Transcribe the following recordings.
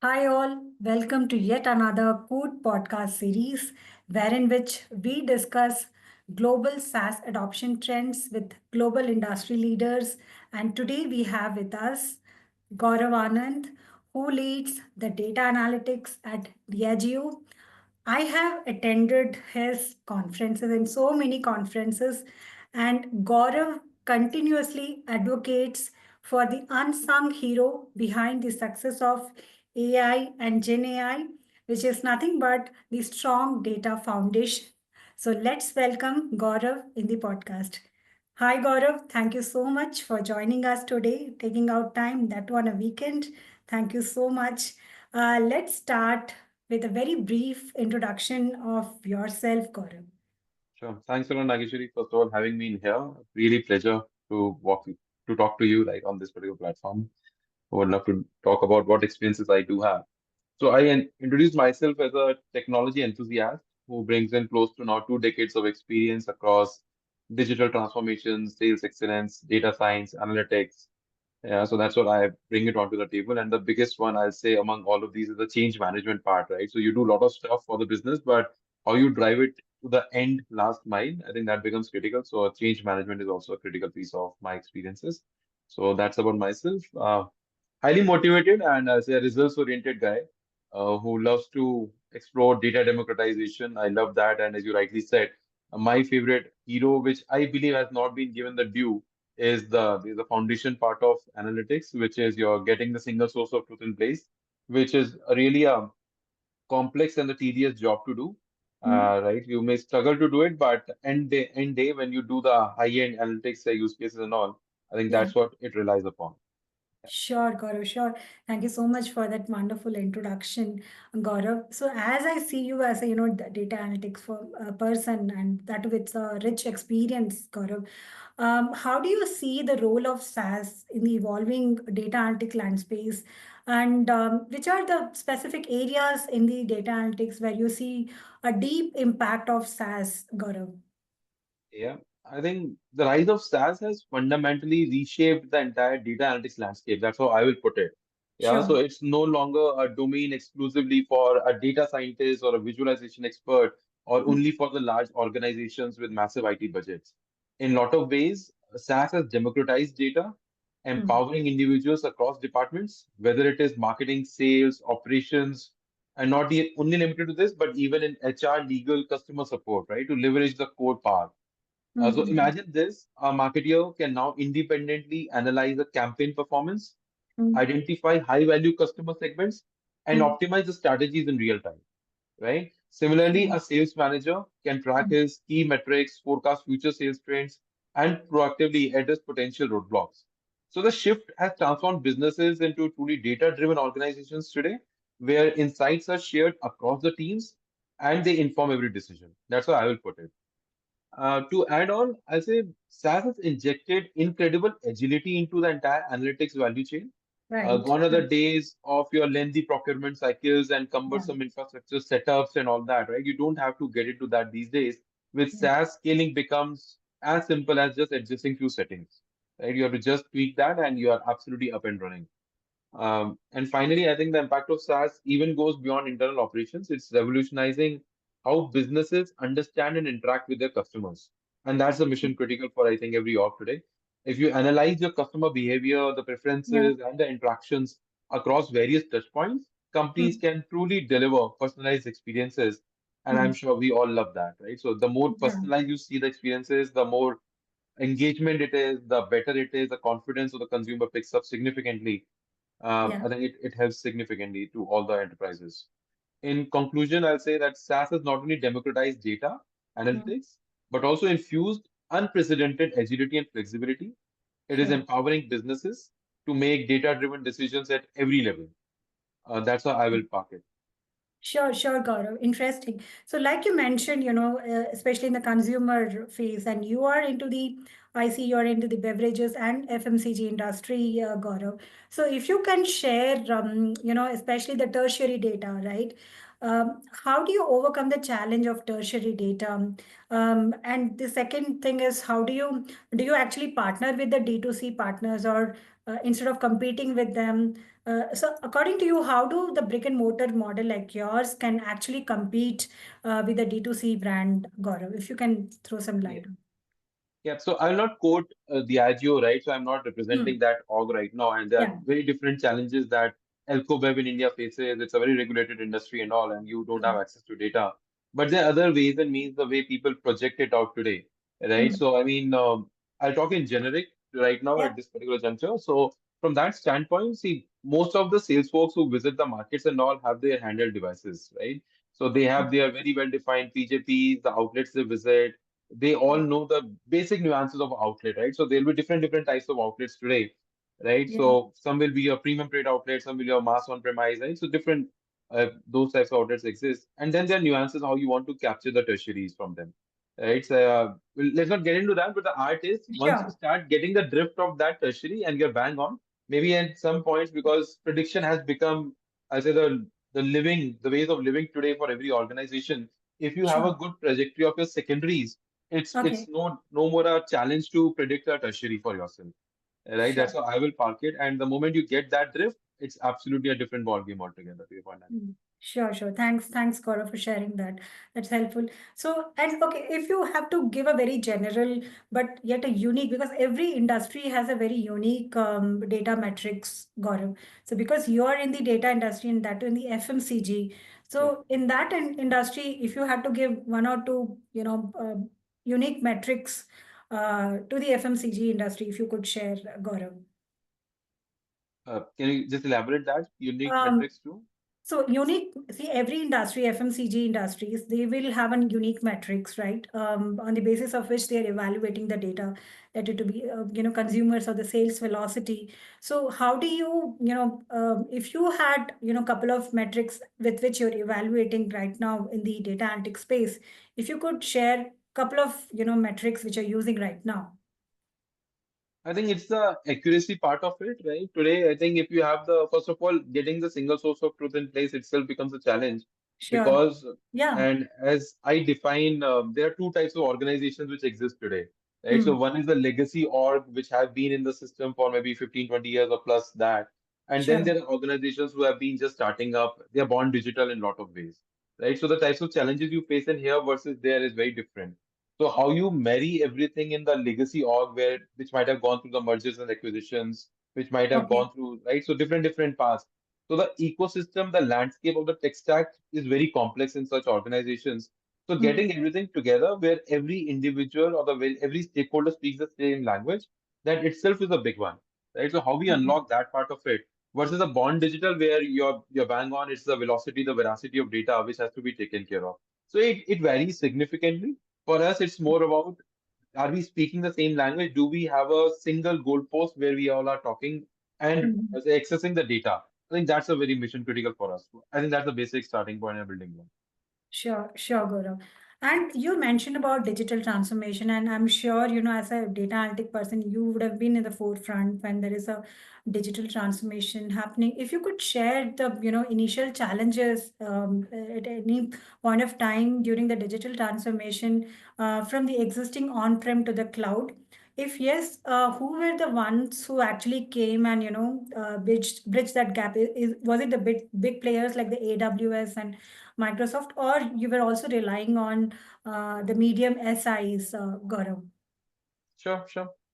Hi all, welcome to yet another food podcast series wherein which we discuss global SaaS adoption trends with global industry leaders. And today we have with us Gaurav Anand, who leads the data analytics at Diageo. I have attended his conferences and so many conferences, and Gaurav continuously advocates for the unsung hero behind the success of AI and Gen AI, which is nothing but the strong data foundation. So let's welcome Gaurav in the podcast. Hi Gaurav, thank you so much for joining us today, taking out time that on a weekend. Thank you so much. Let's start with a very brief introduction of yourself, Gaurav. Sure. Thanks a lot, Nageshwari, first of all, having me in here. Really pleasure to to talk to you like on this particular platform. I would love to talk about what experiences I do have. So introduced myself as a technology enthusiast who brings in close to now 2 decades of experience across digital transformation, sales excellence, data science, analytics. Yeah, so that's what I bring it onto the table. And the biggest one I'll say among all of these is the change management part, right? So you do a lot of stuff for the business, but how you drive it to the end last mile, I think that becomes critical. So change management is also a critical piece of my experiences. So that's about myself. Highly motivated and as a results oriented guy who loves to explore data democratization. I love that. And as you rightly said, my favorite hero, which I believe has not been given the due, is the foundation part of analytics, which is you're getting the single source of truth in place, which is really a complex and a tedious job to do. Mm, Right, you may struggle to do it, but end day when you do the high-end analytics use cases and all, I think yeah. that's what it relies upon. Sure, Gaurav, sure. Thank you so much for that wonderful introduction, Gaurav. So, as I see you as a data analytics for a person, and that with a rich experience, Gaurav, how do you see the role of SaaS in the evolving data analytic landscape, and which are the specific areas in the data analytics where you see a deep impact of SaaS, Gaurav? Yeah, I think the rise of SaaS has fundamentally reshaped the entire data analytics landscape. That's how I will put it. Yeah, so Sure. it's no longer a domain exclusively for a data scientist or a visualization expert or Mm, only for the large organizations with massive IT budgets. In a lot of ways, SaaS has democratized data, mm, empowering individuals across departments, whether it is marketing, sales, operations, and not only limited to this, but even in HR, legal, customer support, right, to leverage the core power. So mm, imagine this, a marketer can now independently analyze the campaign performance, mm, identify high value customer segments, and mm, optimize the strategies in real time, right? Similarly, mm, a sales manager can track mm, his key metrics, forecast future sales trends, and proactively address potential roadblocks. So the shift has transformed businesses into truly data-driven organizations today, where insights are shared across the teams and they inform every decision. That's how I will put it. To add on, I'll say SaaS has injected incredible agility into the entire analytics value chain. right. Gone are the Right. days of your lengthy procurement cycles and Yeah. cumbersome infrastructure setups and all that, right? You don't have to get into that these days. With Yeah. SaaS, scaling becomes as simple as just adjusting few settings, right? You have to just tweak that and you are absolutely up and running. And finally, I think the impact of SaaS even goes beyond internal operations. It's revolutionizing how businesses understand and interact with their customers. And that's the mission critical for, I think, every org today. If you analyze your customer behavior, the Yeah. preferences, and the interactions across various touch points, companies Mm, can truly deliver personalized experiences. And I'm mm, sure we all love that, right? So the more yeah. personalized you see the experiences, the more engagement it is, the better it is, the confidence of the consumer picks up significantly. Yeah. I think it helps significantly to all the enterprises. In conclusion, I'll say that SaaS has not only democratized data Mm, analytics, but also infused unprecedented agility and flexibility. It is sure. empowering businesses to make data-driven decisions at every level. That's how I will park it. Sure, sure, Gaurav. Interesting. So, like you mentioned, especially in the consumer phase, and you are into the, I see you're into the beverages and FMCG industry, Gaurav. So, if you can share, especially the tertiary data, right? How do you overcome the challenge of tertiary data? And the second thing is, how do you actually partner with the D2C partners, or instead of competing with them. So, according to you, how do the brick and mortar model like yours can actually compete with the D2C brand, Gaurav? If you can throw some light on. Yeah, so I'll not quote Diageo, right? So I'm not representing Hmm. that org right now, and there are Yeah. very different challenges that Alcobev in India faces. It's a very regulated industry and all, and you don't have Hmm. access to data. But there are other ways and means the way people project it out today, right? Hmm. So I mean, I'll talk in generic right now Yeah. at this particular juncture. So from that standpoint, see, most of the sales folks who visit the markets and all have their handheld devices, right? So they have their very well defined PJPs, the outlets they visit, they all Yeah. know the basic nuances of outlet, right? So there'll be different types of outlets today, right? Yeah. So some will be your premium trade outlet, some will be your mass on premise, right? So different those types of outlets exist, and then there are nuances how you want to capture the tertiaries from them, right? So well, let's not get into that, but the art is once you Sure. start getting the drift of that tertiary and you're bang on, maybe at some points because prediction has become, I say the ways of living today for every organization. If you have a Sure. good trajectory of your secondaries, it's Okay. no more a challenge to predict a tertiary for yourself, right? That's Sure. how I will park it. And the moment you get that drift, it's absolutely a different ball game altogether. To your point, Anand. Mm. Sure, sure. Thanks, Gaurav, for sharing that. That's helpful. So, and okay, if you have to give a very general but yet a unique, because every industry has a very unique data metrics, Gaurav. So, because you are in the data industry and that too in the FMCG, Yeah. so in that industry, if you had to give one or two, unique metrics to the FMCG industry, if you could share, Gaurav. Can you just elaborate that unique Um, metrics too? So unique, see every industry, FMCG industries, they will have a unique metrics, right? On the basis of which they are evaluating the data, that it to be, consumers or the sales velocity. So how do you, if you had, couple of metrics with which you're evaluating right now in the data analytics space, if you could share couple of, metrics which you're using right now. I think it's the accuracy part of it, right? Today, I think if you have the, first of all, getting the single source of truth in place itself becomes a challenge Sure. because, Yeah. and as I define, there are two types of organizations which exist today, right? So Hmm. one is the legacy org, which have been in the system for maybe 15, 20 years or plus that. And then Sure. there are organizations who have been just starting up. They are born digital in a lot of ways, right? So the types of challenges you face in here versus there is very different. So how you marry everything in the legacy org where which might have gone through the mergers and acquisitions, which might have Okay. gone through, right? So different paths. So the ecosystem, the landscape of the tech stack is very complex in such organizations. So Hmm. getting everything together where every individual or every stakeholder speaks the same language, that itself is a big one, right? So how we Hmm. unlock that part of it versus a born digital where you're bang on, it's the velocity, the veracity of data which has to be taken care of. So it varies significantly. For us, it's more about are we speaking the same language? Do we have a single goalpost where we all are talking and Hmm. accessing the data? I think that's a very mission critical for us. I think that's the basic starting point in building one. Sure, sure, Gaurav. And you mentioned about digital transformation, and I'm sure, as a data analytic person, you would have been in the forefront when there is a digital transformation happening. If you could share the, initial challenges at any point of time during the digital transformation from the existing on-prem to the cloud. If yes, who were the ones who actually came and, bridged that gap? Was it the big players like the AWS and Microsoft, or you were also relying on the medium SIs, Gaurav? Sure.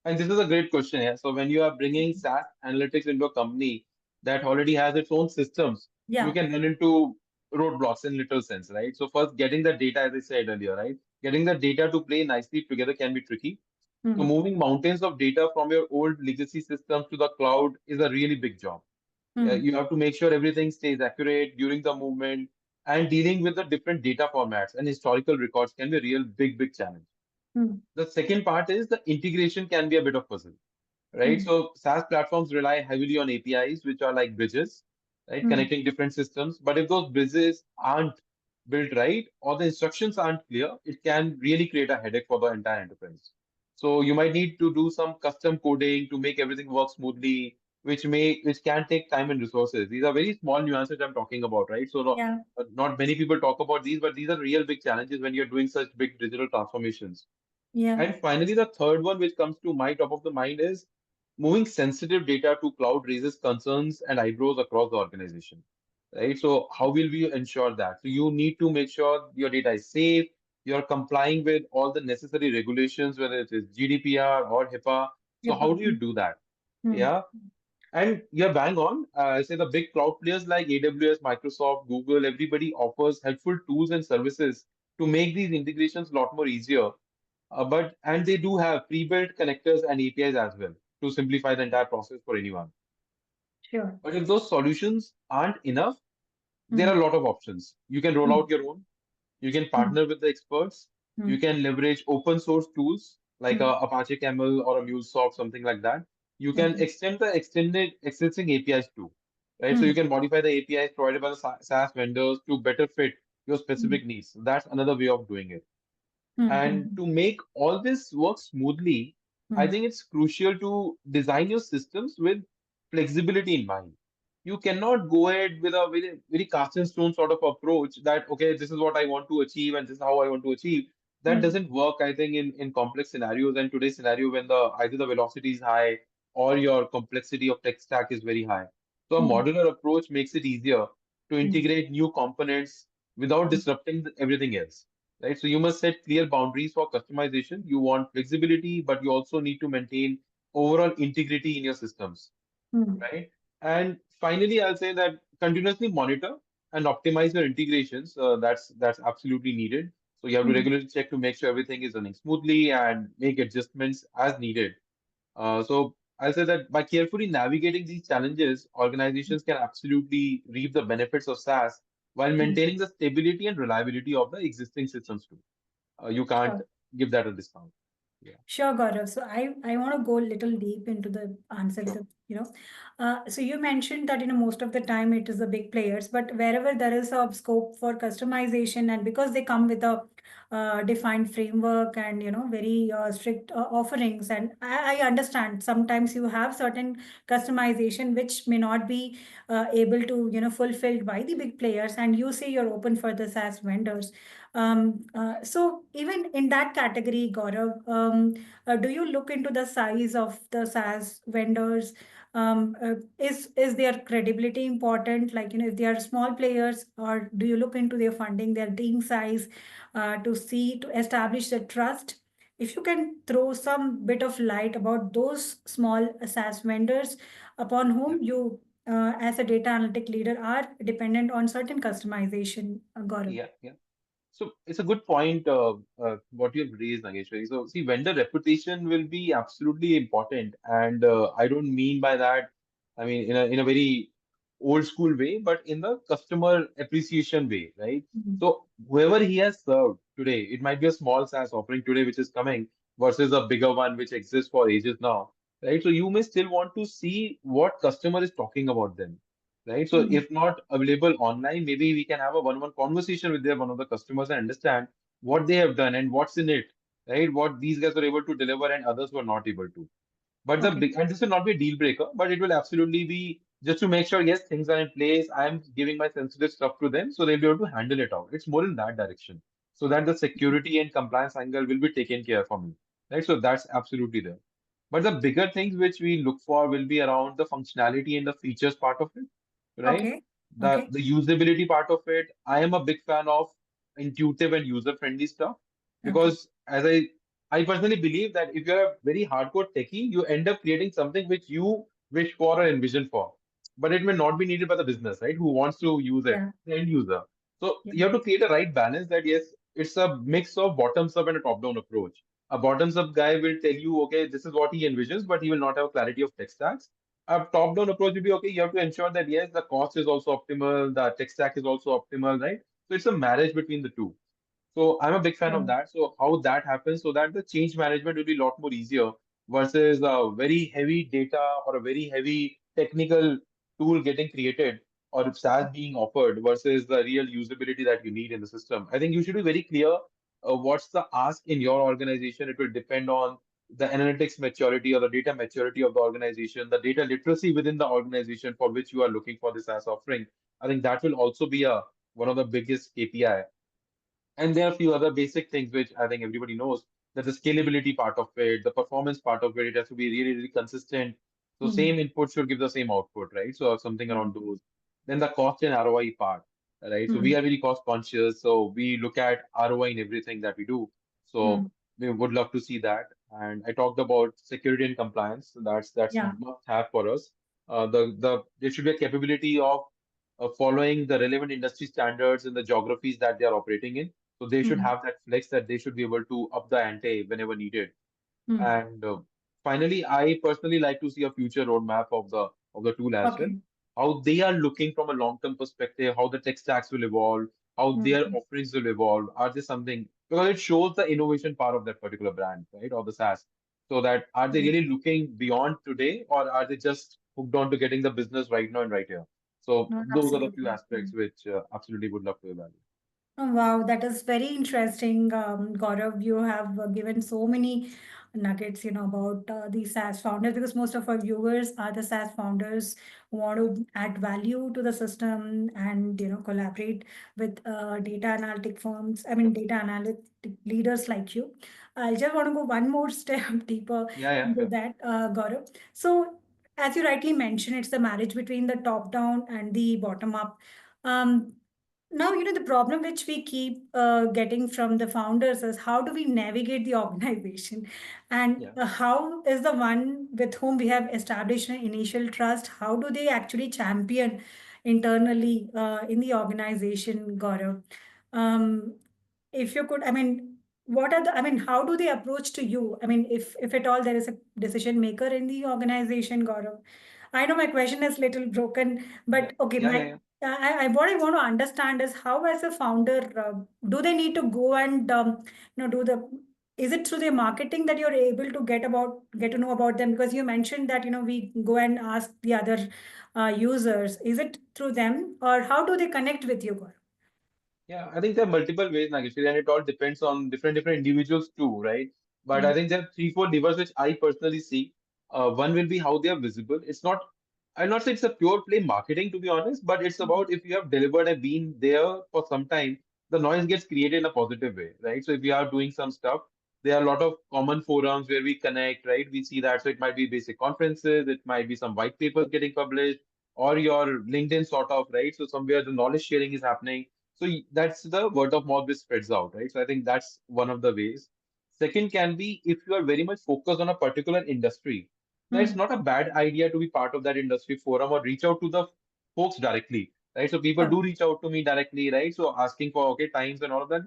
And this is a great question. Yeah. So when you are bringing SaaS analytics into a company that already has its own systems, you Yeah. can run into roadblocks in literal sense, right? So first, getting the data, as I said earlier, right? Getting the data to play nicely together can be tricky. So Hmm. moving mountains of data from your old legacy systems to the cloud is a really big job. Hmm. You have to make sure everything stays accurate during the movement, and dealing with the different data formats and historical records can be a real big challenge. Hmm. The second part is the integration can be a bit of puzzle, right? Hmm. So SaaS platforms rely heavily on APIs, which are like bridges, right? Hmm. Connecting different systems. But if those bridges aren't built right or the instructions aren't clear, it can really create a headache for the entire enterprise. So you might need to do some custom coding to make everything work smoothly, which can take time and resources. These are very small nuances I'm talking about, right? So Yeah. not many people talk about these, but these are real big challenges when you're doing such big digital transformations. Yeah. And finally, the third one, which comes to my top of the mind, is moving sensitive data to cloud raises concerns and eyebrows across the organization, right? So how will we ensure that? So you need to make sure your data is safe, you're complying with all the necessary regulations, whether it is GDPR or HIPAA. So Yep. how do you do that? Hmm. Yeah. And you're bang on. I say the big cloud players like AWS, Microsoft, Google, everybody offers helpful tools and services to make these integrations a lot more easier. But and they do have pre-built connectors and APIs as well to simplify the entire process for anyone. Sure. But if those solutions aren't enough, there Hmm. are a lot of options. You can roll Hmm. out your own. You can Hmm. partner with the experts. You Hmm. can leverage open source tools like Hmm. a Apache Camel or a MuleSoft, something like that. You can Okay. extend the extended existing APIs too, right? So Hmm. you can modify the APIs provided by the SaaS vendors to better fit your Hmm. specific needs. That's another way of doing it. Hmm. And Hmm. to make all this work smoothly, I Hmm. think it's crucial to design your systems with flexibility in mind. You cannot go ahead with a very cast in stone sort of approach that, okay, this is what I want to achieve and this is how I want to achieve. That Hmm. doesn't work, I think, in complex scenarios and today's scenario when the either the velocity is high or your complexity of tech stack is very high. So a Hmm. modular approach makes it easier to Hmm. integrate new components without disrupting everything else, right? So you must set clear boundaries for customization. You want flexibility, but you also need to maintain overall integrity in your systems, Hmm. right? And finally, I'll say that continuously monitor and optimize your integrations. That's absolutely needed. So you have to Hmm. regularly check to make sure everything is running smoothly and make adjustments as needed. So I'll say that by carefully navigating these challenges, organizations can absolutely reap the benefits of SaaS while Hmm. maintaining the stability and reliability of the existing systems too. You can't Sure. give that a discount. Yeah. Sure, Gaurav. So I want to go a little deep into the answer. So you mentioned that most of the time it is the big players, but wherever there is a scope for customization, and because they come with a defined framework and very strict offerings, and I understand sometimes you have certain customization which may not be able to fulfilled by the big players, and you say you're open for the SaaS vendors. So even in that category, Gaurav, do you look into the size of the SaaS vendors? Is their credibility important? Like, if they are small players, or do you look into their funding, their team size, to establish the trust? If you can throw some bit of light about those small SaaS vendors upon Yeah. whom you, as a data analytic leader, are dependent on certain customization, Gaurav. Yeah. Yeah. So it's a good point, what you've raised, Nageshwari. So see, vendor reputation will be absolutely important, and I don't mean by that, I mean in a very old school way, but in the customer appreciation way, right? Mhm. So whoever he has served today, it might be a small SaaS offering today which is coming versus a bigger one which exists for ages now, right? So you may still want to see what customer is talking about them, right? So Mhm. if not available online, maybe we can have a one-on-one conversation with their one of the customers and understand what they have done and what's in it, right? What these guys were able to deliver and others were not able to. But the Okay. big, and this will not be a deal breaker, but it will absolutely be just to make sure, yes, things are in place. I'm giving my sensitive stuff to them so they'll be able to handle it out. It's more in that direction so that the security and compliance angle will be taken care for me, right? So that's absolutely there. But the bigger things which we look for will be around the functionality and the features part of it, right? Okay. The Okay. the usability part of it. I am a big fan of intuitive and user-friendly stuff Okay. because I personally believe that if you're a very hardcore techie, you end up creating something which you wish for or envision for. But it may not be needed by the business, right? Who wants to use it? Yeah. The end user. So Yeah. you have to create a right balance that yes, it's a mix of bottoms up and a top down approach. A bottoms up guy will tell you, okay, this is what he envisions, but he will not have clarity of tech stacks. A top down approach will be okay, you have to ensure that yes, the cost is also optimal, the tech stack is also optimal, right? So it's a marriage between the two. So I'm a big fan of Sure. that. So how that happens so that the change management will be a lot more easier versus a very heavy data or a very heavy technical tool getting created or if SaaS being offered versus the real usability that you need in the system. I think you should be very clear what's the ask in your organization. It will depend on the analytics maturity or the data maturity of the organization, the data literacy within the organization for which you are looking for this SaaS offering. I think that will also be a one of the biggest KPI, and there are a few other basic things which I think everybody knows that the scalability part of it, the performance part of it, it has to be really, really consistent. So Hmm. same input should give the same output, right? So something Hmm. around those. Then the cost and ROI part, right? So we Hmm. are very cost conscious. So we look at ROI in everything that we do. Hmm. So we would love to see that. And I talked about security and compliance. So that's Yeah. must have for us. There should be a capability of following the relevant industry standards in the geographies that they are operating in. So they should Hmm. have that flex that they should be able to up the ante whenever needed. Hmm. And finally, I personally like to see a future roadmap of the tool as well. Okay. How they are looking from a long-term perspective, how the tech stacks will evolve, how their Hmm. offerings will evolve. Are there something because it shows the innovation part of that particular brand, right, or the SaaS. So that are they Right. really looking beyond today, or are they just hooked on to getting the business right now and right here? So No, those are the few absolutely. aspects which absolutely would love to evaluate. Oh, wow, that is very interesting, Gaurav. You have given so many nuggets, about the SaaS founders because most of our viewers are the SaaS founders who want to add value to the system and collaborate with data analytic firms. I mean, Yep. data analytic leaders like you. I just want to go one more step deeper Yeah, yeah, into sure. that, Gaurav. So, as you rightly mentioned, it's the marriage between the top down and the bottom up. Um, Now, the problem which we keep getting from the founders is how do we navigate the organization? And Yeah. how is the one with whom we have established an initial trust, how do they actually champion internally in the organization, Gaurav? Um, if you could, I mean, what are the, I mean, how do they approach to you? I mean, if at all there is a decision maker in the organization, Gaurav. I know my question is little broken, Yeah. but okay, Yeah, yeah, my yeah. what I want to understand is how, as a founder, do they need to go and do the? Is it through their marketing that you're able to get to know about them? Because you mentioned that we go and ask the other users. Is it through them, or how do they connect with you, Gaurav? Yeah, I think there are multiple ways, Nageshwari, and it all depends on different individuals too, right? But I Mm, think there are three, four levers which I personally see. One will be how they are visible. It's not, I'll not say it's a pure play marketing to be honest, but it's mm, about if you have delivered and been there for some time, the noise gets created in a positive way, right? So if you are doing some stuff, there are a lot of common forums where we connect, right? We see that. So it might be basic conferences, it might be some white papers getting published, or your LinkedIn sort of, right? So somewhere the knowledge sharing is happening, so that's the word of mouth which spreads out, right? So I think that's one of the ways. Second can be if you are very much focused on a particular industry. Now it's mm. not a bad idea to be part of that industry forum or reach out to the folks directly, right? So people Okay. do reach out to me directly, right? So asking for okay times and all of that.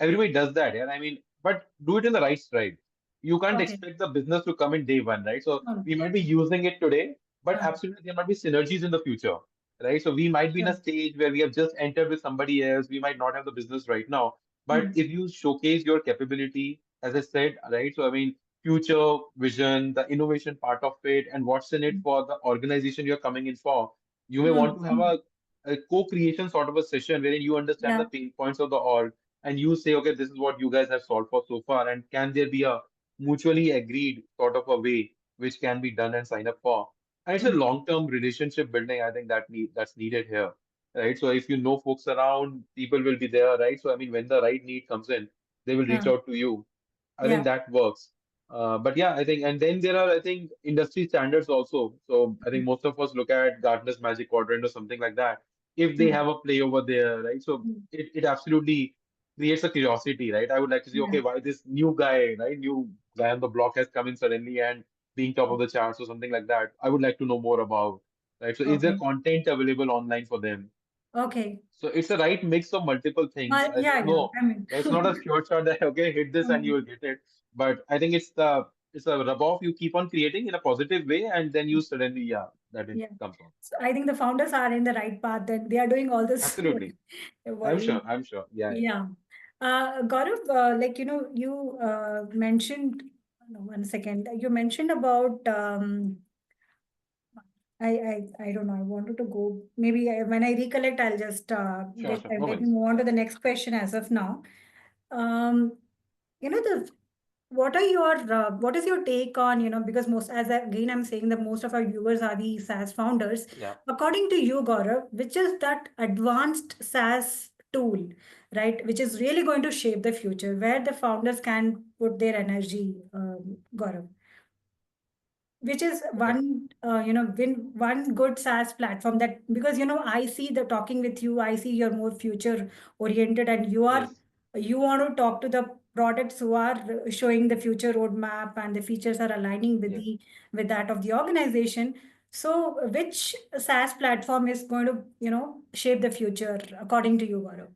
Everybody does that, yeah. I mean, but do it in the right stride. You can't Okay. expect the business to come in day one, right? So No, no. we might be using it today, but Uh, absolutely there might be synergies in the future, right? So we might be in a sure. stage where we have just entered with somebody else. We might not have the business right now. But Mm, if you showcase your capability, as I said, right? So I mean, future vision, the innovation part of it, and what's in it mm, for the organization you're coming in for, you may want mm, to have mm. a co-creation sort of a session wherein you understand the Yeah. pain points of the org and you say, okay, this is what you guys have solved for so far, and can there be a mutually agreed sort of a way which can be done and sign up for? And it's a Mm, long-term relationship building, I think that's needed here, right? So if you know folks around, people will be there, right? So I mean, when the right need comes in, they will reach uh, out to you. I think yeah. that works. But yeah, I think, and then there are, I think, industry standards also. So I think most of us look at Gartner's Magic Quadrant or something like that. If they Mm, have a play over there, right? So mm. it absolutely creates a curiosity, right? I would like to see, Yeah. okay, why this new guy, right? New guy on the block has come in suddenly and being top of the charts or something like that. I would like to know more about, right? So is there Okay. content available online for them? Okay. So it's a right mix of multiple things. I Yeah, don't yeah. know. I mean, It's not a sure shot that okay, hit this and you mm, will get it. But I think it's a rub off you keep on creating in a positive way, and then you suddenly that it yeah. comes on. So I think the founders are in the right path that they are doing all this Absolutely, worrying. I'm sure. Yeah, yeah. Yeah. Gaurav, you mentioned, no, one second, you mentioned about, I don't know, I wanted to go, maybe when I recollect, I'll just Sure. No let me worries. move on to the next question as of now. Um, the what is your take on, because most, again, I'm saying that most of our viewers are the SaaS founders. Yeah. According to you, Gaurav, which is that advanced SaaS tool, right, which is really going to shape the future, where the founders can put their energy, Gaurav? which is Correct. one good SaaS platform, that because I see the talking with you, I see you're more future oriented, and Yes. you want to talk to the products who are showing the future roadmap, and the features are aligning with Yes. the with that of the organization. So which SaaS platform is going to shape the future according to you, Gaurav?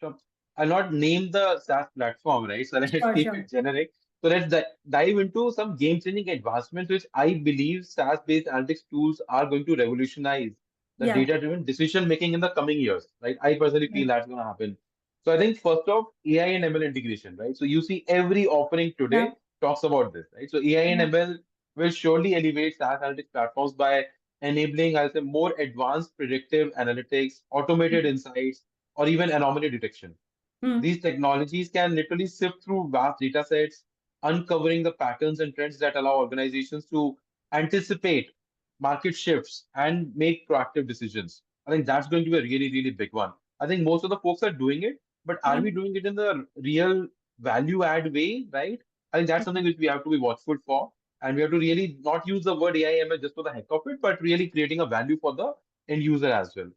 Sure. I'll not name the SaaS platform, right? So let's Sure, keep sure. it generic. So let's dive into some game-changing advancements, which I believe SaaS-based analytics tools are going to revolutionize the Yeah. data-driven decision making in the coming years, right? I personally Yeah. feel that's going to happen. So I think first off, AI and ML integration, right? So you see every offering Yeah. today talks about this, right? So AI and Yeah. ML will surely elevate SaaS analytics platforms by enabling, I'll say, more advanced predictive analytics, automated insights, or even anomaly detection. Hmm. These technologies can literally sift through vast data sets, uncovering the patterns and trends that allow organizations to anticipate market shifts and make proactive decisions. I think that's going to be a really, really big one. I think most of the folks are doing it, but are we Hmm. doing it in the real value add way, right? I think that's something which we have to be watchful for. And we have to really not use the word AI/ML just for the heck of it, but really creating a value for the end user as well.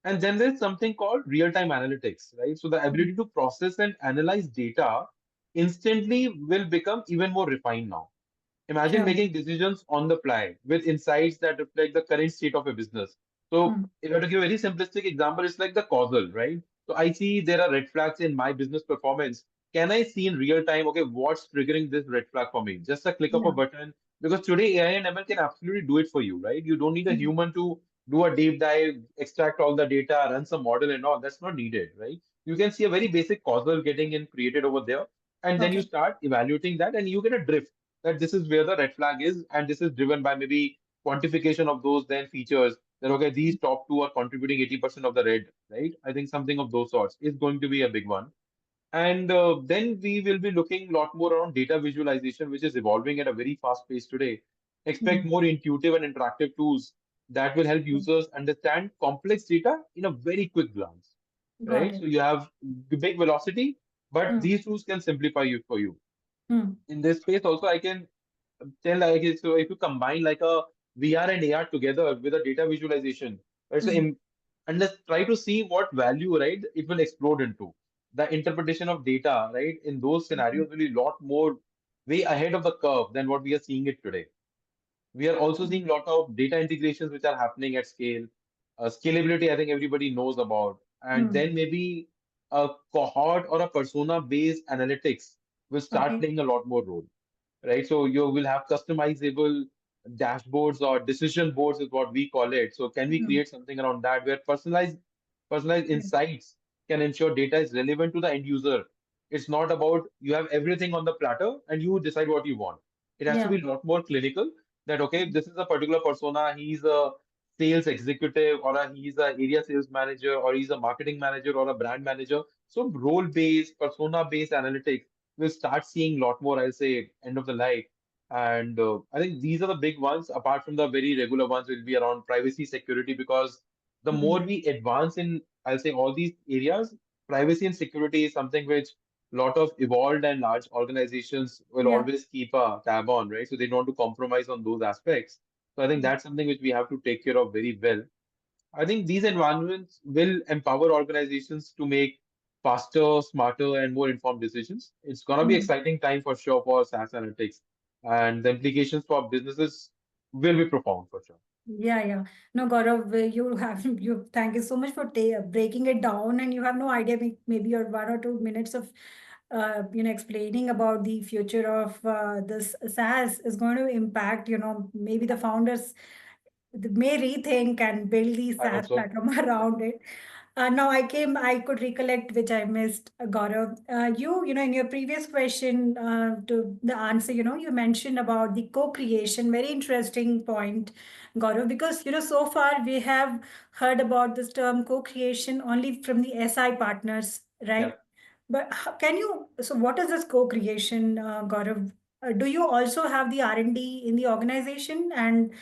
And then there's something called real-time analytics, right? So the Hmm. ability to process and analyze data instantly will become even more refined now. Imagine Sure. making decisions on the fly with insights that reflect the current state of a business. So, Hmm. if I were to give a very simplistic example, it's like the causal, right? So, I see there are red flags in my business performance. Can I see in real time, okay, what's triggering this red flag for me? Just a click of a Yeah. button. Because today, AI and ML can absolutely do it for you, right? You don't need a Hmm. human to do a deep dive, extract all the data, run some model and all. That's not needed, right? You can see a very basic causal getting in created over there. And then you Okay. start evaluating that and you get a drift that this is where the red flag is, and this is driven by maybe quantification of those then features that okay, these top two are contributing 80% of the red, right? I think something of those sorts is going to be a big one. And then we will be looking a lot more around data visualization, which is evolving at a very fast pace today. Expect Hmm. more intuitive and interactive tools that will help users understand complex data in a very quick glance, Got right? it. So you have big velocity, but Hmm. these tools can simplify you for you. Hmm. In this space, also, I can tell like so if you combine like a VR and AR together with a data visualization, right? So Hmm. and let's try to see what value, right, it will explode into. The interpretation of data, right, in those Hmm. scenarios will be a lot more way ahead of the curve than what we are seeing it today. We are also Hmm. seeing a lot of data integrations which are happening at scale. Scalability, I think everybody knows about. And Hmm. then maybe a cohort or a persona based analytics will start Okay. playing a lot more role, right? So you will have customizable dashboards or decision boards is what we call it. So can we Hmm. create something around that where personalized Yeah. insights can ensure data is relevant to the end user? It's not about you have everything on the platter and you decide what you want. It has to Yeah. be a lot more clinical that okay, this is a particular persona, he's a sales executive or he's a area sales manager or he's a marketing manager or a brand manager. So role-based, persona-based analytics we'll start seeing a lot more, I'll say, end of the life. And I think these are the big ones, apart from the very regular ones, will be around privacy security, because the more Hmm. we advance in, I'll say, all these areas, privacy and security is something which a lot of evolved and large organizations will Yeah. always keep a tab on, right? So they don't want to compromise on those aspects. So I think that's something which we have to take care of very well. I think these environments will empower organizations to make faster, smarter, and more informed decisions. It's gonna be Hmm. exciting time for sure for SaaS analytics, and the implications for businesses will be profound for sure. Yeah, yeah. No, Gaurav, you have you. Thank you so much for breaking it down, and you have no idea. Maybe your 1 or 2 minutes of, explaining about the future of this SaaS is going to impact. Maybe the founders may rethink and build the I hope SaaS so. platform around it. Now I could recollect which I missed, Gaurav. In your previous question, to the answer, you mentioned about the co-creation. Very interesting point, Gaurav, because, so far we have heard about this term co-creation only from the SI partners, Yeah. right? But so what is this co-creation, Gaurav? Do you also have the R&D in the organization, and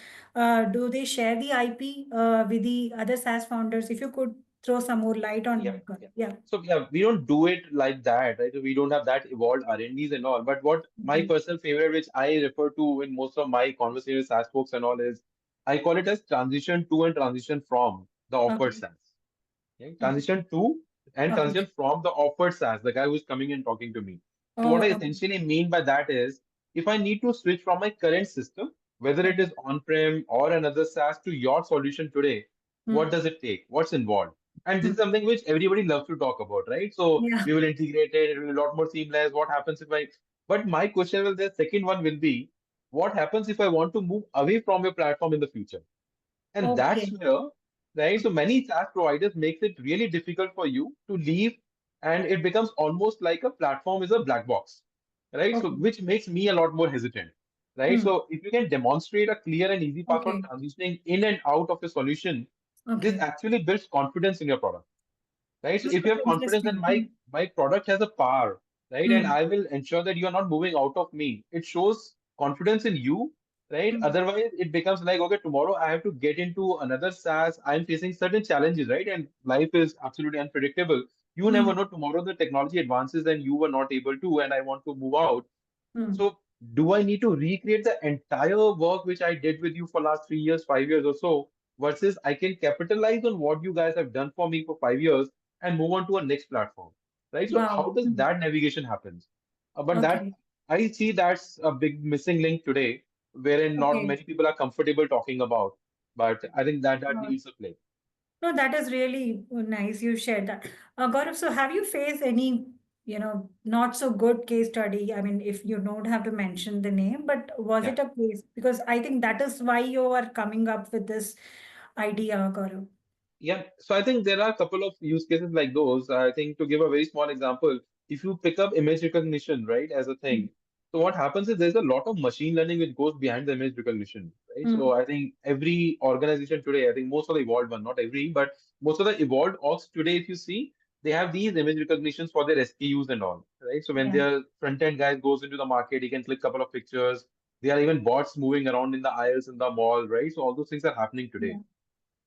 do they share the IP with the other SaaS founders? If you could throw some more light Yeah, on. yeah. Yeah. So yeah, we don't do it like that, right? So we don't have that evolved R&Ds and all. But what my Okay. personal favorite, which I refer to in most of my conversations with SaaS folks and all, is I call it as transition to and transition from the offered Okay. SaaS. Okay? Okay. Transition to and Okay. transition from the offered SaaS, the guy who's coming and talking to me. So what Oh, I okay. essentially mean by that is if I need to switch from my current system, whether it Okay. is on-prem or another SaaS to your solution today, what Hmm. does it take? What's involved? And this Hmm. is something which everybody loves to talk about, right? So Yeah. we will integrate it, it will be a lot more seamless. What happens if I, but my question will, the second one will be, what happens if I want to move away from your platform in the future? And that's Okay. where, right? So many SaaS providers makes it really difficult for you to leave, and it becomes almost like a platform is a black box, right? So Okay. which makes me a lot more hesitant, right? Hmm. So if you can demonstrate a clear and easy path for Okay. transitioning in and out of a solution, this Okay. actually builds confidence in your product, right? So Oh, if you that's have confidence that interesting. Hmm. my product has a power, right, and Hmm. I will ensure that you are not moving out of me, it shows confidence in you, right? Hmm. Otherwise, it becomes like, okay, tomorrow I have to get into another SaaS. I'm facing certain challenges, right? And life is absolutely unpredictable. You never Hmm. know tomorrow the technology advances and you were not able to, and I want to move out. Hmm. So do I need to recreate the entire work which I did with you for last 3 years, 5 years or so, versus I can capitalize on what you guys have done for me for 5 years and move on to a next platform, right? So how Wow. does Hmm. that navigation happen? But that Okay. I see that's a big missing link today, wherein not Okay. many people are comfortable talking about. But I think that Uh, needs a play. no, that is really nice. You shared that. Gaurav, so have you faced any, not so good case study? I mean, if you don't have to mention the name, but was Yeah. it a case? Because I think that is why you are coming up with this idea, Gaurav. Yeah, so I think there are a couple of use cases like those. I think to give a very small example, if you pick up image recognition, right, as a Hmm. thing, so what happens is there's a lot of machine learning which goes behind the image recognition, right? Hmm. So I think every organization today, I think most of the evolved one, not every, but most of the evolved orgs today, if you see, they have these image recognitions for their SKUs and all, right? So when Yeah. their front-end guy goes into the market, he can click a couple of pictures. There are even bots moving around in the aisles in the mall, right? So all those things are happening today. Yeah.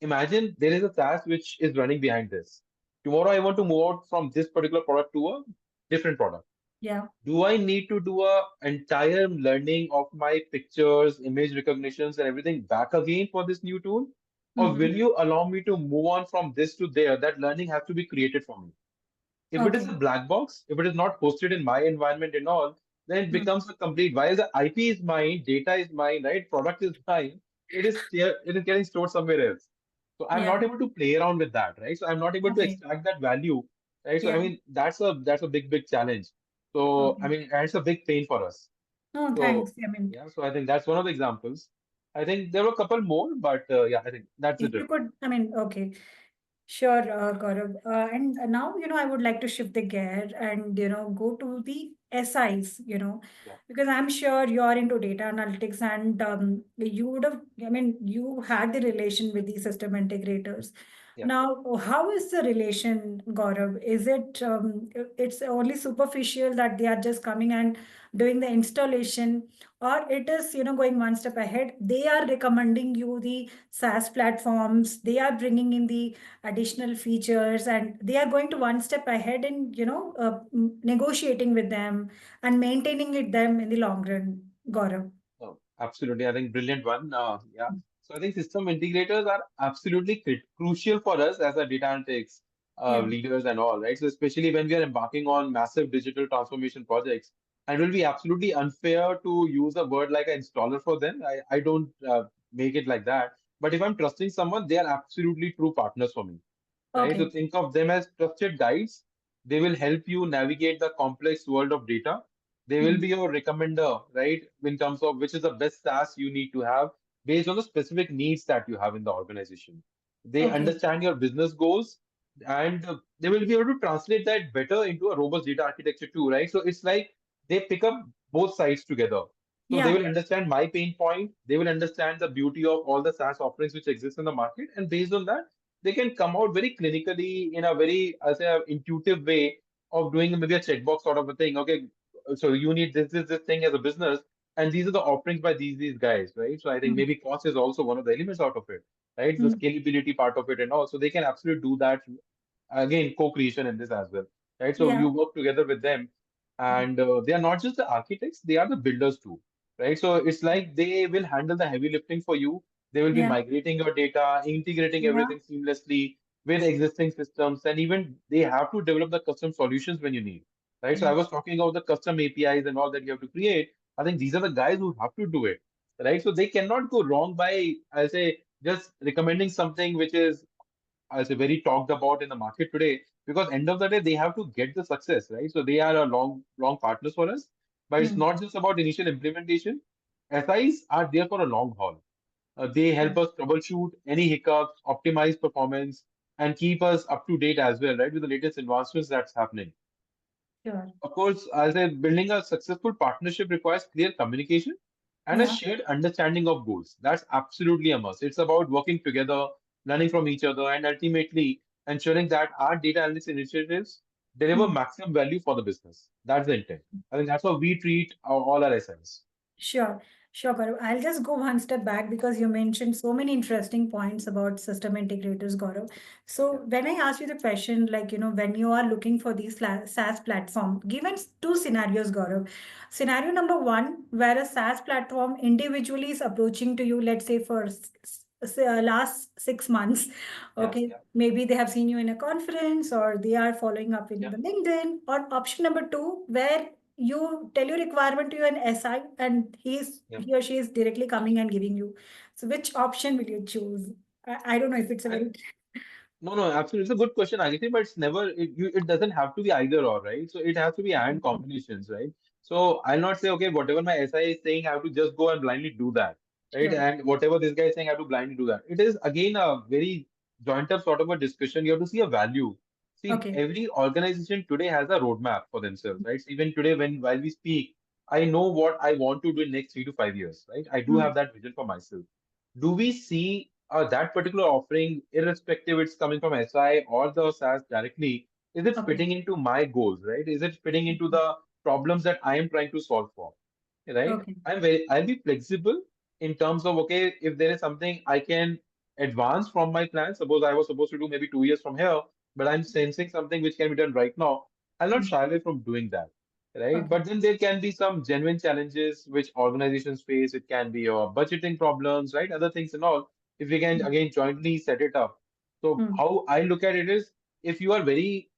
Imagine there is a SaaS which is running behind this. Tomorrow I want to move out from this particular product to a different product. Yeah. Do I need to do a entire learning of my pictures, image recognitions, and everything back again for this new tool? Or Hmm. will you allow me to move on from this to there? That learning has to be created for me. If it is a Okay. black box, if it is not hosted in my environment and all, then it Hmm. becomes a complete. While the IP is mine, data is mine, right? Product is mine. It is getting stored somewhere else. So I'm not Yeah. able to play around with that, right? So I'm not able to Okay. extract that value, right? So I Yeah. mean that's a big challenge. So I Okay. mean and it's a big pain for us. No, So thanks. I mean, yeah, so I think that's one of the examples. I think there were a couple more, but yeah, I think that's if it. you could, I mean, okay. Sure, Gaurav. And now, I would like to shift the gear and, go to the SIs, Yeah, because I'm sure you're into data analytics and you would have, I mean, you had the relation with the system integrators. yeah. Now, how is the relation, Gaurav? Is it, it's only superficial that they are just coming and doing the installation, or it is, going one step ahead? They are recommending you the SaaS platforms, they are bringing in the additional features, and they are going to one step ahead in negotiating with them and maintaining it them in the long run, Gaurav. Oh, absolutely. I think brilliant one. Yeah. So I think system integrators are absolutely crucial for us as a data analytics Yeah. leaders and all, right? So especially when we are embarking on massive digital transformation projects, and it will be absolutely unfair to use a word like an installer for them. I don't make it like that. But if I'm trusting someone, they are absolutely true partners for me, right? So Okay. think of them as trusted guides. They will help you navigate the complex world of data. They will Hmm. be your recommender, right? In terms of which is the best SaaS you need to have based on the specific needs that you have in the organization. They Okay. understand your business goals and they will be able to translate that better into a robust data architecture too, right? So it's like they pick up both sides together. So they Yeah. will understand my pain point. They will understand the beauty of all the SaaS offerings which exist in the market. And based on that, they can come out very clinically in a very, I say, a intuitive way of doing maybe a checkbox sort of a thing. Okay, so you need this thing as a business, and these are the offerings by these guys, right? So I think Hmm. maybe cost is also one of the elements out of it, right? The Hmm. scalability part of it, and all. So they can absolutely do that. again co-creation in this as well, right? So Yeah. you work together with them, and they are not just the architects; they are the builders too, right? So it's like they will handle the heavy lifting for you. They will be Yeah. migrating your data, integrating Yeah. everything seamlessly with existing systems, and even they have to develop the custom solutions when you need, right? So I Yeah. was talking about the custom APIs and all that you have to create. I think these are the guys who have to do it, right? So they cannot go wrong by, I'll say, just recommending something which is, I'll say, very talked about in the market today, because end of the day, they have to get the success, right? So they are a long partners for us, but it's Hmm. not just about initial implementation. SIs are there for a long haul. They help us troubleshoot any hiccups, optimize performance, and keep us up to date as well, right, with the latest advancements that's happening. Sure. Of course, as I building a successful partnership requires clear communication and a Yeah. shared understanding of goals. That's absolutely a must. It's about working together, learning from each other, and ultimately ensuring that our data analytics initiatives deliver Hmm. maximum value for the business. That's the intent. I think that's how we treat all our SIs. Sure, sure, Gaurav. I'll just go one step back because you mentioned so many interesting points about system integrators, Gaurav. Yeah. So when I asked you the question, like, when you are looking for these SaaS platform, given two scenarios, Gaurav. Scenario number one, where a SaaS platform individually is approaching to you, let's say for last 6 months, Yeah. okay, maybe they have seen you in a conference or they are following up in Yeah. the LinkedIn, or option number two, where you tell your requirement to an SI and Yeah. he or she is directly coming and giving you. So which option will you choose? I don't know if it's a I, very No, no, absolutely. It's a good question, Agiti, but it's never, it doesn't have to be either or, right? So it has to be and combinations, right? So I'll not say, okay, whatever my SI is saying, I have to just go and blindly do that, right? sure. And whatever this guy is saying, I have to blindly do that. It is, again, a very joint up sort of a discussion. You have to see a value. See, Okay. every organization today has a roadmap for themselves, right? So even today, while we speak, I know what I want to do in next 3 to 5 years, right? I do Hmm. have that vision for myself. Do we see that particular offering, irrespective it's coming from SI or the SaaS directly, is it Okay. fitting into my goals, right? Is it fitting into the problems that I am trying to solve for, right? Okay. I'll be flexible in terms of, okay, if there is something I can advance from my plan. Suppose I was supposed to do maybe 2 years from here, but I'm sensing something which can be done right now. I'll not Hmm. shy away from doing that, right? Okay. But then there can be some genuine challenges which organizations face. It can be your budgeting problems, right? Other things and all. If we can Hmm. again jointly set it up. So Hmm. how I look at it is, if you are very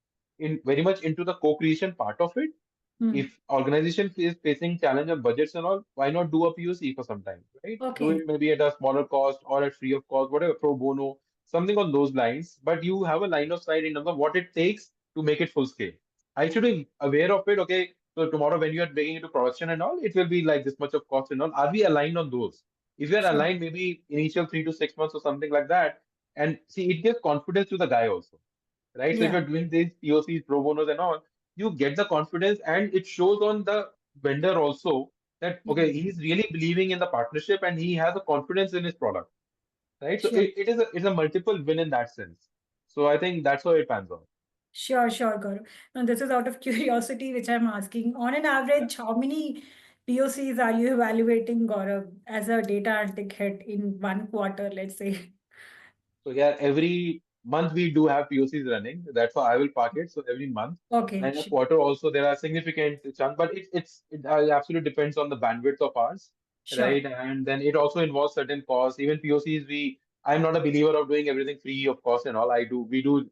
much into the co-creation part of it, Hmm. if organization is facing challenge on budgets and all, why not do a POC for some time, right? Do Okay. it maybe at a smaller cost or at free of cost, whatever, pro bono, something on those lines. But you have a line of sight in terms of what it takes to make it full scale. I should be aware of it. Okay, so tomorrow when you are bringing it to production and all, it will be like this much of cost and all. Are we aligned on those? If we are Sure. aligned, maybe initial 3 to 6 months or something like that, and see, it gives confidence to the guy also, right? So if Yeah. you're doing these POCs, pro bonos and all, you get the confidence and it shows on the vendor also that, Yeah. okay, he's really believing in the partnership and he has a confidence in his product, right? So Sure. it's a multiple win in that sense. So I think that's how it pans out. Sure, sure, Gaurav. Now, this is out of curiosity, which I'm asking. On an Yeah. average, how many POCs are you evaluating, Gaurav, as a data analytic head in one quarter, let's say? So yeah, every month we do have POCs running. That's how I will park it. So every month. Okay, And a quarter also there are significant chunk, but it absolutely depends on the bandwidth of ours, sure. right? And then it also involves certain costs. Even POCs, I'm not a believer of doing everything free of cost and all. We do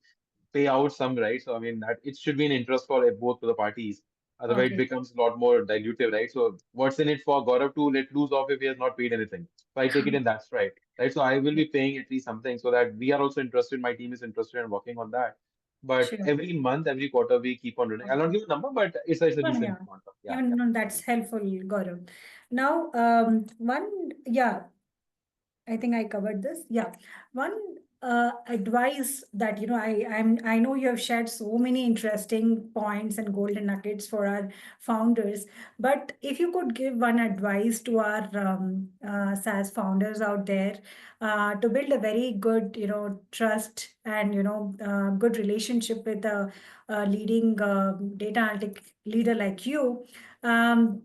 pay out some, right? So I mean that it should be an interest for both of the parties. Otherwise, it Okay. becomes a lot more dilutive, right? So what's in it for Gaurav to let loose off if he has not paid anything? So I take it in that stride, right? So I will be paying at least something so that we are also interested. My team is interested in working on that. But Sure. every month, every quarter, we keep on running. I'll not give a number, but it's a No, no, decent yeah. amount of, yeah, Even yeah. no, that's helpful, Gaurav. Now, yeah, I think I covered this. Yeah. One advice that I know you have shared so many interesting points and golden nuggets for our founders, but if you could give one advice to our SaaS founders out there to build a very good trust and good relationship with a leading data analytic leader like you, and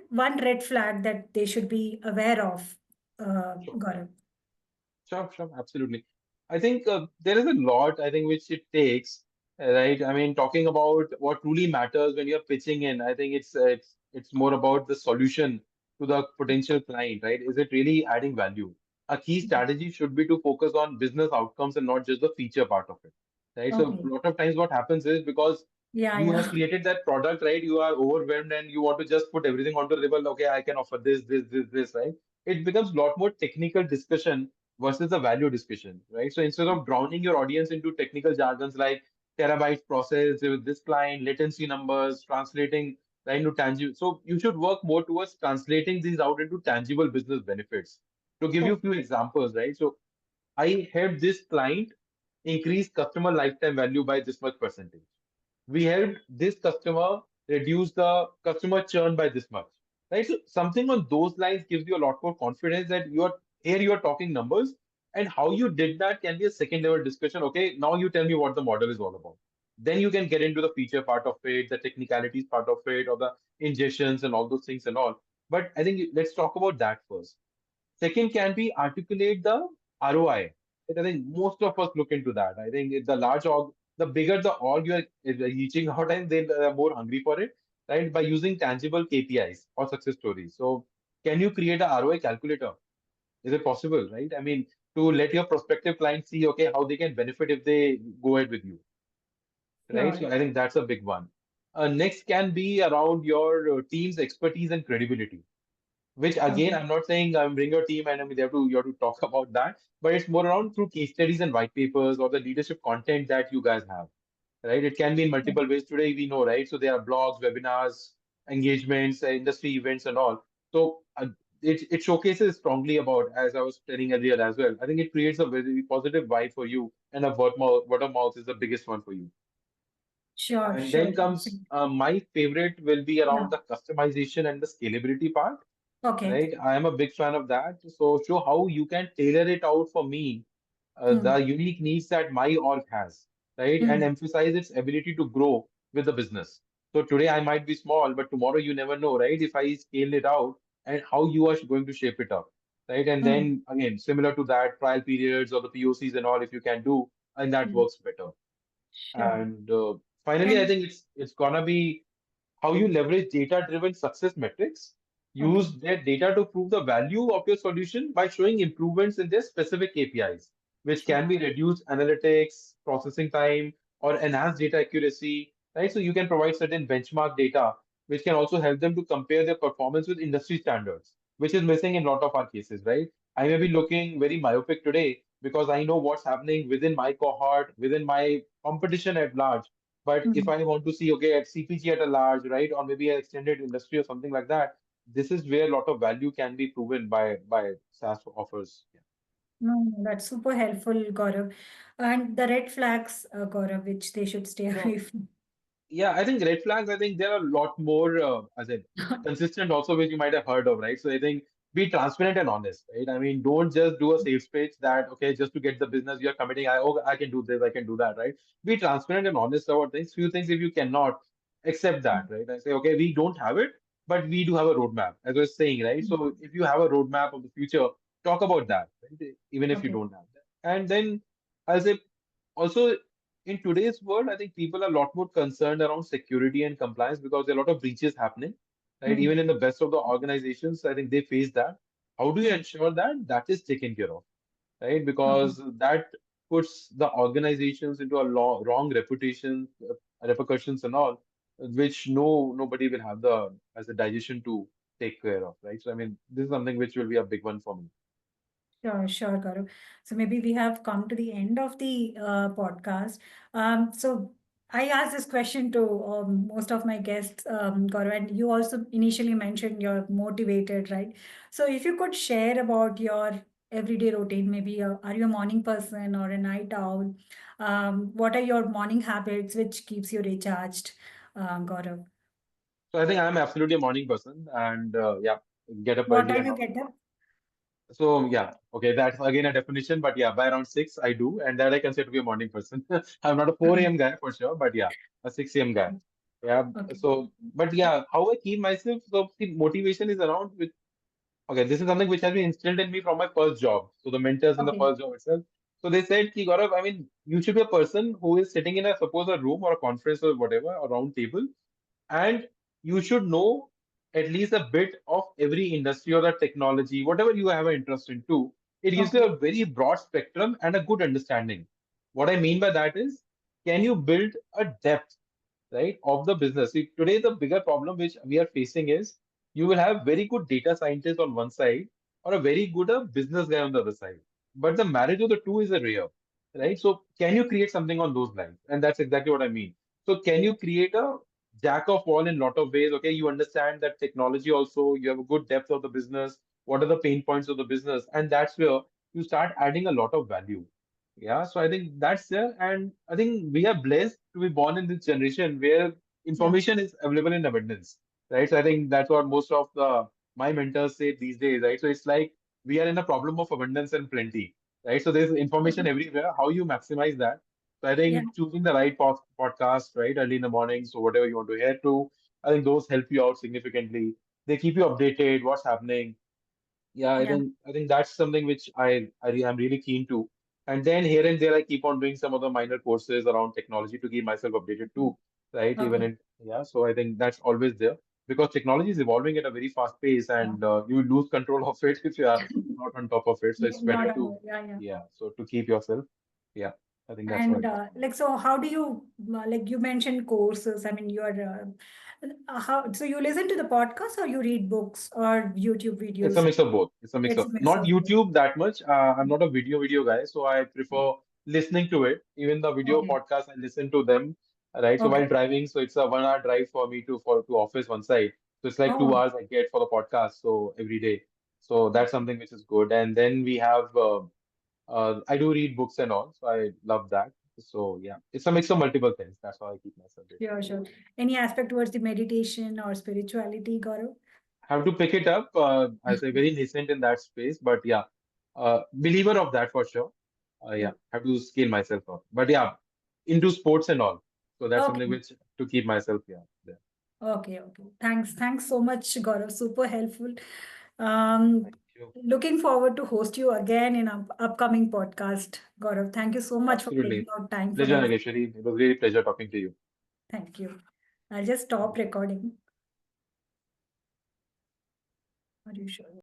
one red flag that they should be aware of, Sure, Gaurav. sure, sure, absolutely. I think there is a lot, I think, which it takes, right? I mean, talking about what truly matters when you're pitching in, I think it's more about the solution to the potential client, right? Is it really adding value? A key strategy should be to focus on business outcomes and not just the feature part of it, right? So a Okay. lot of times what happens is because Yeah, you have yeah. created that product, right? You are overwhelmed and you want to just put everything onto the table. Okay, I can offer this, right? It becomes a lot more technical discussion versus the value discussion, right? So instead of drowning your audience into technical jargons like terabytes processed with this client, latency numbers, translating right into tangible. So you should work more towards translating these out into tangible business benefits. To give you a Oh, few examples, right? So I helped this client increase customer lifetime value by this much percentage. We helped this customer reduce the customer churn by this much. Right? So something on those lines gives you a lot more confidence that you're talking numbers and how you did that can be a second level discussion. Okay, now you tell me what the model is all about. Then you can get into the feature part of it, the technicalities part of it, or the ingestions and all those things and all. But I think let's talk about that first. Second can be articulate the ROI. And I think most of us look into that. I think the large org, the bigger the org you are reaching out and they are more hungry for it, right? By using tangible KPIs or success stories. So can you create a ROI calculator? Is it possible, right? I mean, to let your prospective clients see, okay, how they can benefit if they go ahead with you, right? So sure. I think that's a big one. Next can be around your team's expertise and credibility, which again, Okay. I'm not saying bring your team and I mean, you have to talk about that, but it's more around through case studies and white papers or the leadership content that you guys have, right? It can be in Yeah. multiple ways today, we know, right? So there are blogs, webinars, engagements, industry events, and all. So it showcases strongly about, as I was telling earlier as well. I think it creates a very positive vibe for you, and a word of mouth is the biggest one for you. Sure, And sure. then comes my favorite will be Yeah. around the customization and the scalability part, Okay. right? I am a big fan of that. So show how you can tailor it out for me, the Hmm. unique needs that my org has, right? And Hmm. emphasize its ability to grow with the business. So today I might be small, but tomorrow you never know, right? If I scale it out and how you are going to shape it up, right? And Hmm. then again, similar to that, trial periods or the POCs and all, if you can do, and that Hmm. works better. Sure. And finally, I And think it's gonna be how you leverage data-driven success metrics. okay. Use their data to prove the value of your solution by showing improvements in their specific KPIs, which Sure. can be reduced analytics, processing time, or enhanced data accuracy, right? So you can provide certain benchmark data, which can also help them to compare their performance with industry standards, which is missing in a lot of our cases, right? I may be looking very myopic today because I know what's happening within my cohort, within my competition at large. But if Hmm. I want to see, okay, at CPG at a large, right, or maybe an extended industry or something like that, this is where a lot of value can be proven by SaaS offers. Yeah. No, no, that's super helpful, Gaurav. And the red flags, Gaurav, which they should stay away So from. yeah, I think red flags, I think there are a lot more, as I consistent also, which you might have heard of, right? So I think be transparent and honest, right? I mean, don't just do a sales pitch that, okay, just to get the business, you're committing, I can do this, I can do that, right? Be transparent and honest about things. Few things, if you cannot, accept that, right? I say, okay, we don't have it, but we do have a roadmap, as I was saying, right? So if you have a roadmap of the future, talk about that, right? Even if you Okay. don't have that. And then I'll say, also, in today's world, I think people are a lot more concerned around security and compliance because there are a lot of breaches happening, right? Hmm. Even in the best of the organizations, I think they face that. How do you Hmm. ensure that that is taken care of, right? Okay. Because that puts the organizations into a wrong reputation, repercussions and all, which nobody will have the as a digestion to take care of, right? So I mean, this is something which will be a big one for me. Sure, sure, Gaurav. So maybe we have come to the end of the podcast. So I asked this question to most of my guests, Gaurav, and you also initially mentioned you're motivated, right? So if you could share about your everyday routine, maybe are you a morning person or a night owl? What are your morning habits which keeps you recharged, Gaurav? So I think I'm absolutely a morning person, and yeah, get up What early time and you all. get up? So yeah, okay, that's again a definition, but yeah, by around 6 I do, and that I consider to be a morning person. I'm not a 4 a.m. guy for sure, but yeah, a 6 a.m. guy. Yeah, Okay. so but yeah, how I keep myself, so the motivation is around with, okay, this is something which has been instilled in me from my first job. So the mentors in the Okay. first job itself. So they said, Ki Gaurav, I mean, you should be a person who is sitting in a suppose a room or a conference or whatever, a round table, and you should know at least a bit of every industry or the technology, whatever you have an interest in too. It gives you Okay. a very broad spectrum and a good understanding. What I mean by that is, can you build a depth, right, of the business? See, today the bigger problem which we are facing is you will have very good data scientist on one side or a very good business guy on the other side. But the marriage of the two is a rare, right? So can you create something on those lines? And that's exactly what I mean. So can you create a jack of all in lot of ways? Okay, you understand that technology also, you have a good depth of the business, what are the pain points of the business, and that's where you start adding a lot of value. Yeah, so I think that's there, and I think we are blessed to be born in this generation where Yeah. information is available in abundance, right? So I think that's what most of the my mentors say these days, right? So it's like we are in a problem of abundance and plenty, right? So there's information everywhere. How you maximize that? So I Yeah. think choosing the right podcast, right, early in the morning, so whatever you want to hear to, I think those help you out significantly. They keep you updated, what's happening. Yeah, I Yeah. think I think that's something which I'm really keen to. And then here and there, I keep on doing some of the minor courses around technology to keep myself updated too, right? Even Okay. in yeah, so I think that's always there because technology is evolving at a very fast pace, Yeah. and you lose control of it if you are not on top of it. So it's Not better at to all. Yeah. Yeah. yeah, so to keep yourself. Yeah, I think that's what And it is. like, so how do you like you mentioned courses? I mean, you're how so you listen to the podcast or you read books or YouTube It's a videos? mix of both. It's a mix It's of a mix not of both. YouTube that much. I'm not a video guy, so I prefer listening to it. Even the video Okay. podcast, I listen to them. Right. So while Okay. driving, so it's a 1 hour drive for me to office one side. So it's like two Oh, hours I get for the podcast. So every day. So that's something which is good. And then we have I do read books and all. So I love that. So yeah, it's a mix of multiple things. That's how I keep myself busy. sure, sure. Any aspect towards the meditation or spirituality, Gaurav? Have to pick it up. I say very nascent in that space, but yeah, believer of that for sure. Yeah, have to scale myself up. But yeah, into sports and all. So that's something Okay. which to keep myself yeah there. Okay, okay. Thanks so much, Gaurav. Super helpful. Thank you. Looking forward to host you again in our upcoming podcast, Gaurav. Thank you so much for taking Absolutely. out time for Pleasure, us. Nageshwari. It was really pleasure talking to you. Thank you. I'll just stop recording. Are you sure?